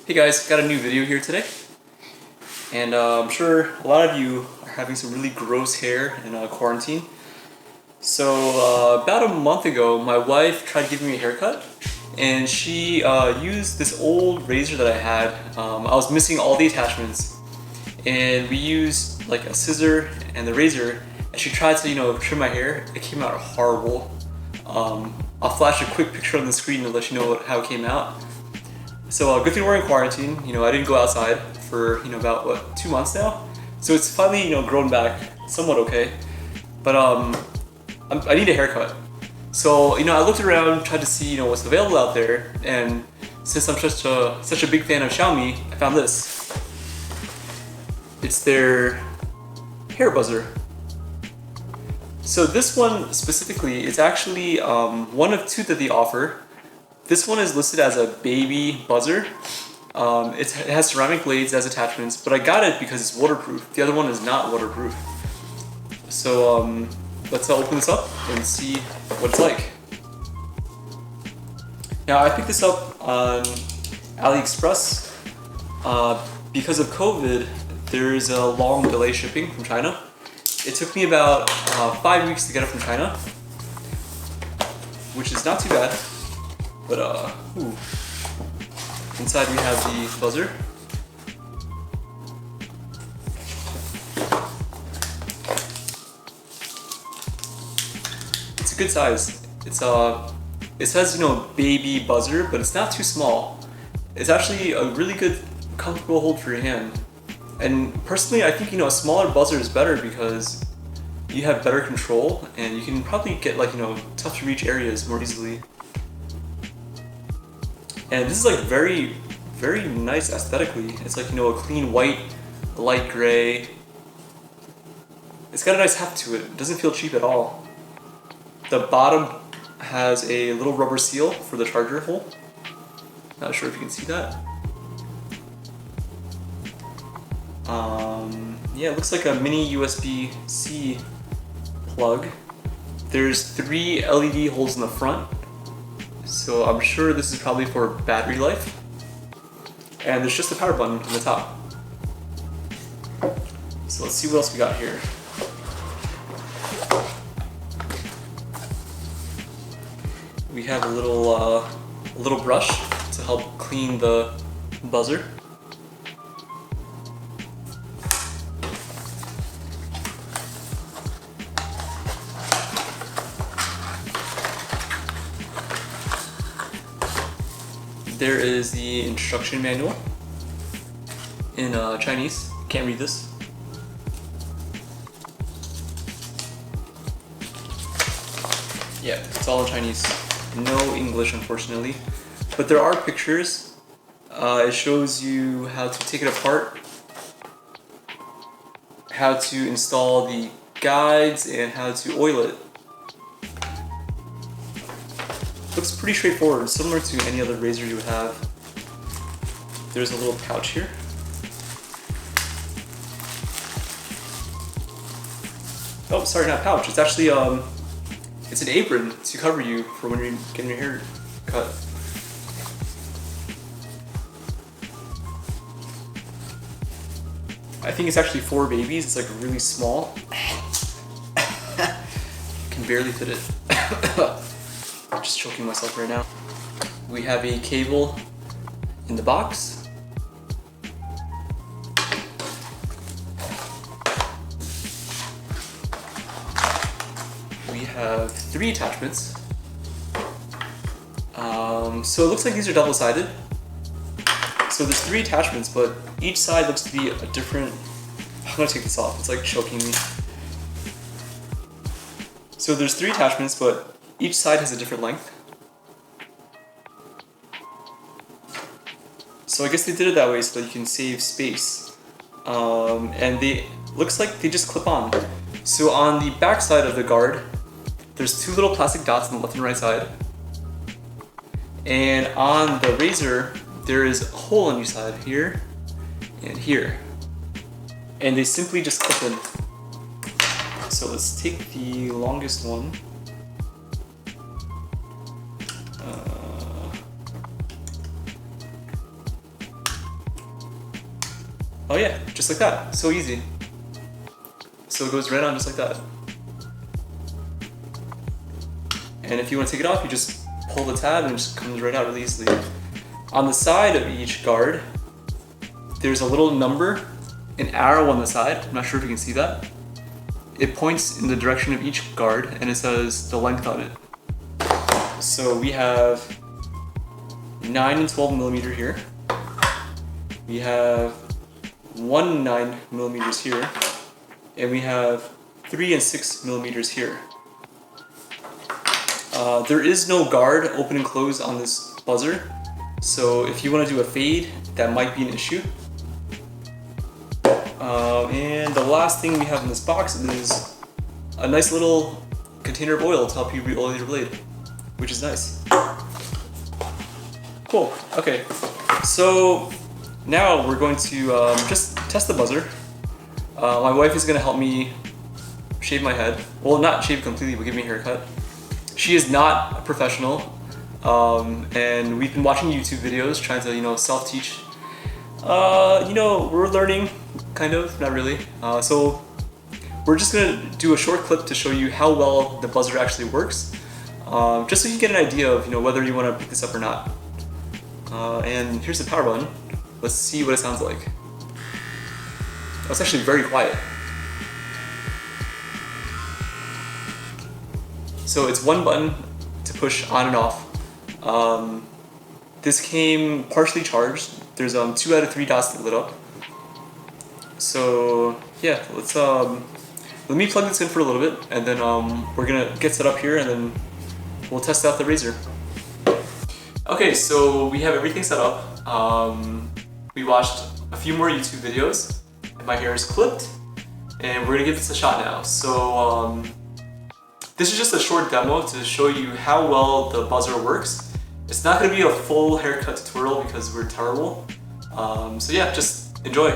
Hey guys, got a new video here today, and I'm sure a lot of you are having some really gross hair in quarantine. So about a month ago, my wife tried giving me a haircut, and she used this old razor that I had. I was missing all the attachments, and we used like a scissor and the razor, and she tried to trim my hair. It came out horrible. I'll flash a quick picture on the screen to let you know how it came out. So good thing we're in quarantine. I didn't go outside for about 2 months now. So it's finally grown back somewhat okay. But I need a haircut. So I looked around, tried to see what's available out there, and since I'm such a big fan of Xiaomi, I found this. It's their hair buzzer. So this one specifically is actually one of two that they offer. This one is listed as a baby buzzer. It has ceramic blades as attachments, but I got it because it's waterproof. The other one is not waterproof. So let's open this up and see what it's like. Now I picked this up on AliExpress. Because of COVID, there's a long delay shipping from China. It took me about 5 weeks to get it from China, which is not too bad. But inside we have the buzzer. It's a good size. It says baby buzzer, but it's not too small. It's actually a really good, comfortable hold for your hand. And personally, I think a smaller buzzer is better because you have better control and you can probably get tough to reach areas more easily. And this is like very, very nice aesthetically. It's like a clean white, light gray. It's got a nice heft to it. It doesn't feel cheap at all. The bottom has a little rubber seal for the charger hole. Not sure if you can see that. Yeah, it looks like a mini USB-C plug. There's 3 LED holes in the front. So I'm sure this is probably for battery life. And there's just a power button on the top. So let's see what else we got here. We have a little brush to help clean the buzzer. There is the instruction manual in Chinese. Can't read this. Yeah, it's all in Chinese. No English, unfortunately. But there are pictures. It shows you how to take it apart, how to install the guides, and how to oil it. Looks pretty straightforward, similar to any other razor you would have. There's a little pouch here. Oh, sorry, not pouch. It's actually it's an apron to cover you for when you're getting your hair cut. I think it's actually for babies. It's like really small. Can barely fit it. I'm just choking myself right now. We have a cable in the box. We have 3 attachments. So it looks like these are double-sided. So there's 3 attachments, but each side looks to be a different... I'm gonna take this off, it's like choking me. So there's 3 attachments, but each side has a different length. So I guess they did it that way so that you can save space. And looks like they just clip on. So on the back side of the guard, there's 2 little plastic dots on the left and right side. And on the razor, there is a hole on each side, here and here. And they simply just clip in. So let's take the longest one. Oh yeah, just like that. So easy. So it goes right on just like that. And if you want to take it off, you just pull the tab and it just comes right out really easily. On the side of each guard, there's a little number, an arrow on the side. I'm not sure if you can see that. It points in the direction of each guard and it says the length on it. So we have 9 and 12 millimeter here. We have 1 9 millimeters here. And we have 3 and 6 millimeters here. There is no guard open and close on this buzzer. So if you want to do a fade, that might be an issue. And the last thing we have in this box is a nice little container of oil to help you re-oil your blade, which is nice. Cool, okay. So now we're going to just test the buzzer. My wife is gonna help me shave my head. Well, not shave completely, but give me a haircut. She is not a professional, and we've been watching YouTube videos trying to, self-teach. We're learning, kind of, not really. So we're just gonna do a short clip to show you how well the buzzer actually works, just so you get an idea of, whether you want to pick this up or not. And here's the power button. Let's see what it sounds like. Oh, it's actually very quiet. So it's one button to push on and off. This came partially charged. There's 2 out of 3 dots that lit up. So yeah, let's let me plug this in for a little bit, and then we're gonna get set up here, and then we'll test out the razor. Okay, so we have everything set up. We watched a few more YouTube videos, and my hair is clipped, and we're gonna give this a shot now. So this is just a short demo to show you how well the buzzer works. It's not gonna be a full haircut tutorial because we're terrible. So yeah, just enjoy.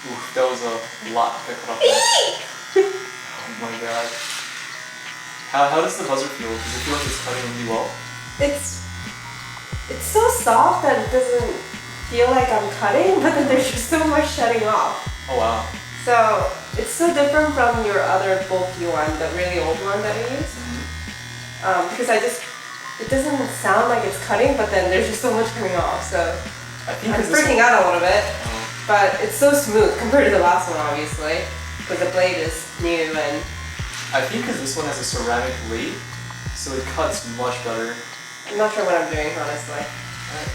Oof, that was a lot to cut off there. Oh my god. How does the buzzer feel? Does it feel like it's cutting really well? It's so soft that it doesn't feel like I'm cutting, but then there's just so much shutting off. Oh wow. So it's so different from your other bulky one, the really old one that I use. Because it doesn't sound like it's cutting, but then there's just so much coming off. So I'm freaking out a little bit. But it's so smooth compared to the last one, obviously, because the blade is new and... I think because this one has a ceramic blade, so it cuts much better. I'm not sure what I'm doing, honestly.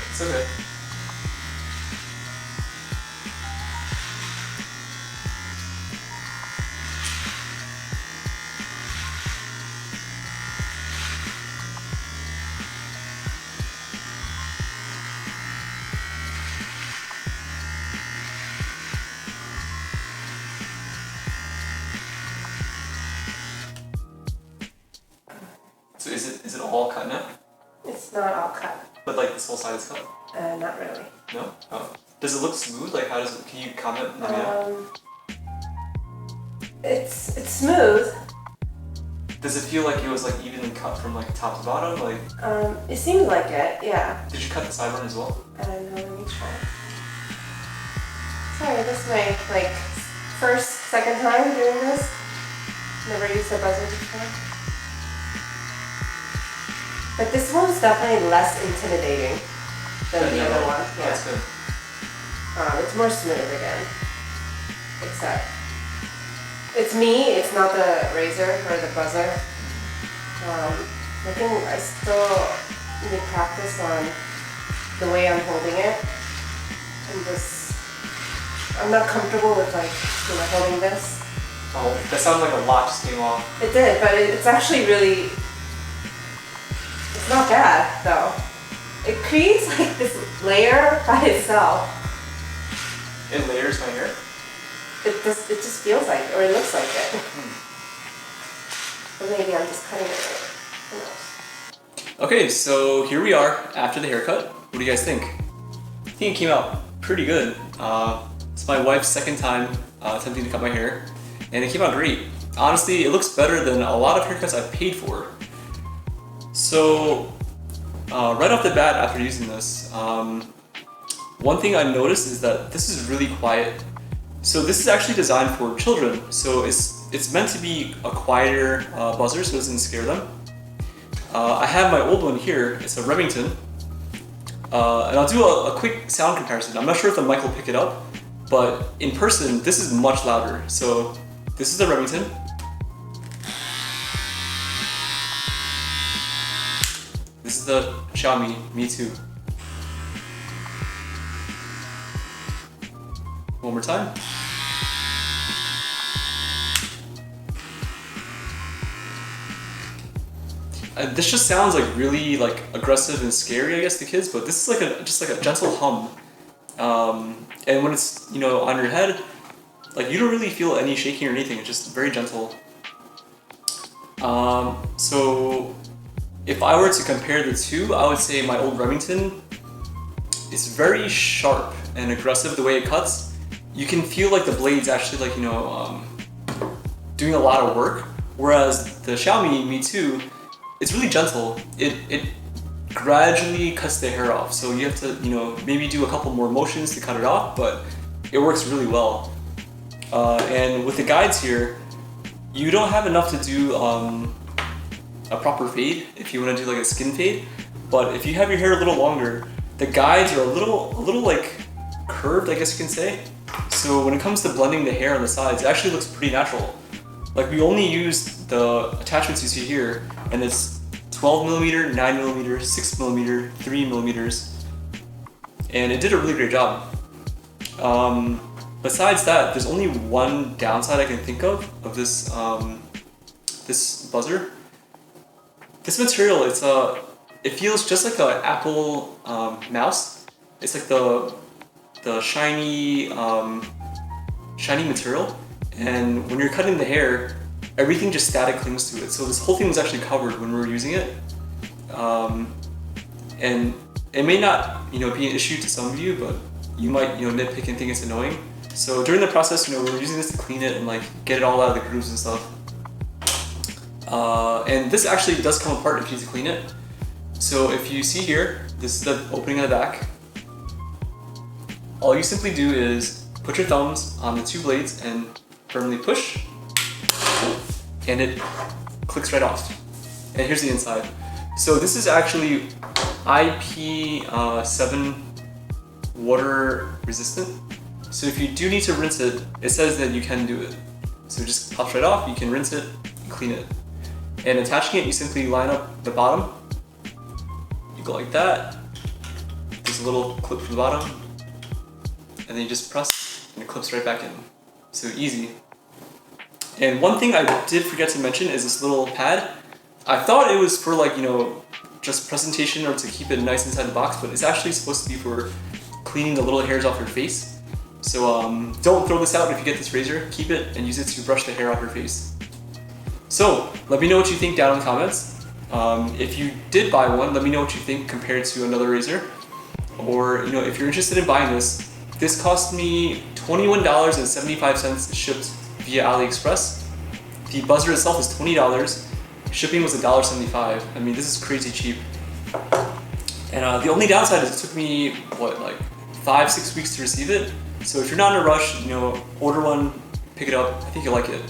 It's okay. So is it all cut now? It's not all cut. But like this whole side is cut? Not really. No? Oh. Does it look smooth? Like can you comment? It's smooth. Does it feel like it was like evenly cut from like top to bottom? Like it seems like it, yeah. Did you cut the sideburn as well? I don't know, let me try. Sorry, this is my second time doing this. Never used a buzzer before. But this one's definitely less intimidating than the other one. Yeah. That's good. It's more smooth again. Except it's me, it's not the razor or the buzzer. I think I still need practice on the way I'm holding it. I'm not comfortable with holding this. Oh, that sounded like a lot just came off. It did, but it's actually really It's not bad though. It creates like this layer by itself. It layers my hair? It just feels like it, or it looks like it. Or maybe I'm just cutting it right. Who knows? Okay, so here we are after the haircut. What do you guys think? I think it came out pretty good. It's my wife's second time attempting to cut my hair, and it came out great. Honestly, it looks better than a lot of haircuts I've paid for. So, right off the bat after using this, one thing I noticed is that this is really quiet. So this is actually designed for children, so it's meant to be a quieter buzzer so it doesn't scare them. I have my old one here, it's a Remington, and I'll do a quick sound comparison. I'm not sure if the mic will pick it up, but in person this is much louder. So this is the Remington. This is the Xiaomi MiTu. One more time. This just sounds like really like aggressive and scary, I guess, to kids, but this is like just like a gentle hum. And when it's, you know, on your head, like you don't really feel any shaking or anything. It's just very gentle. So if I were to compare the two, I would say my old Remington is very sharp and aggressive the way it cuts. You can feel like the blade's actually like, you know, doing a lot of work. Whereas the Xiaomi MiTu, it's really gentle. It gradually cuts the hair off. So you have to, you know, maybe do a couple more motions to cut it off, but it works really well. And with the guides here, you don't have enough to do a proper fade if you want to do like a skin fade. But if you have your hair a little longer, the guides are a little like curved, I guess you can say. So when it comes to blending the hair on the sides, it actually looks pretty natural. Like we only used the attachments you see here, and it's 12mm, 9mm, 6mm, 3mm, and it did a really great job. Besides that, there's only one downside I can think of this this buzzer. This material, it feels just like an Apple mouse. It's like the shiny material, and when you're cutting the hair, everything just static clings to it. So this whole thing was actually covered when we were using it, and it may not, you know, be an issue to some of you, but you might, you know, nitpick and think it's annoying. So during the process, you know, we were using this to clean it and like get it all out of the grooves and stuff. And this actually does come apart if you need to clean it. So if you see here, this is the opening at the back. All you simply do is put your thumbs on the two blades and firmly push, and it clicks right off. And here's the inside. So this is actually IPX7 Water resistant. So if you do need to rinse it, it says that you can do it. So it just pops right off, you can rinse it, and clean it. And attaching it, you simply line up the bottom. You go like that. There's a little clip for the bottom. And then you just press, and it clips right back in. So easy. And one thing I did forget to mention is this little pad. I thought it was for like, you know, just presentation or to keep it nice inside the box, but it's actually supposed to be for cleaning the little hairs off your face. So don't throw this out if you get this razor. Keep it and use it to brush the hair off your face. So let me know what you think down in the comments. If you did buy one, let me know what you think compared to another razor. Or, you know, if you're interested in buying this, this cost me $21.75 shipped via AliExpress. The buzzer itself is $20. Shipping was $1.75. I mean, this is crazy cheap. And the only downside is it took me, what, like 5-6 weeks to receive it. So if you're not in a rush, you know, order one, pick it up. I think you'll like it.